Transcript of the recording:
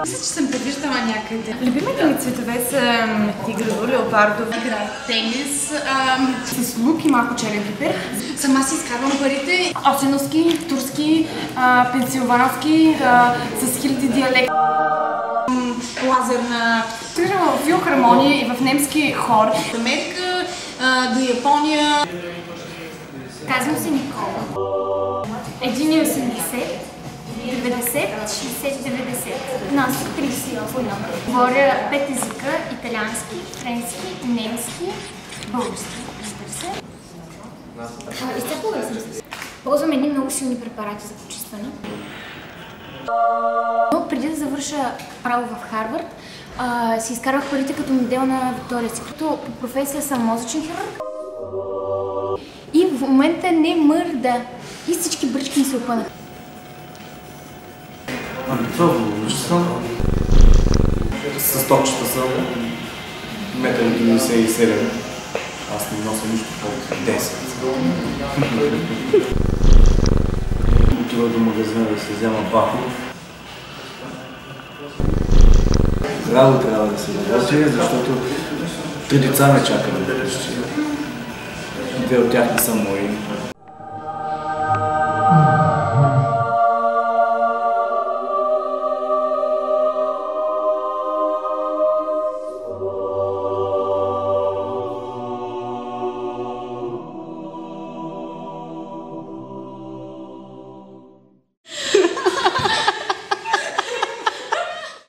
Мисля, че съм предвиждала някъде. Любимите ми цветове са тигрово, леопардово. Играя тенис. С лук и малко черен пипер. Сама си изкарвам парите. Осеновски, турски, пенсилвански, с хиляди диалекти. Лазерна. Студирам в филхармония и в немски хор. От Америка до Япония. Казвам се Никола. 1,80, 90, 60, 90. Носих 38 номер. Говоря 5 езика – италиански, френски, немски, български, разбира се. Изцепила съм се. Ползвам едни много силни препарати за почистване. Но преди да завърша право в Харвард, си изкарвах парите като модел на Виктория си. Като по професия съм мозъчен хирург. И в момента не мърда. И всички бръчки ми се опънаха. Това вълнуваща с топчета съм 1,97 м. Аз не нося нищо под 10. Отива до магазина да се взема бахо. Здраво трябва да се работи, защото 3 деца ме чакат да бъдещи. 2 от тях не са мои.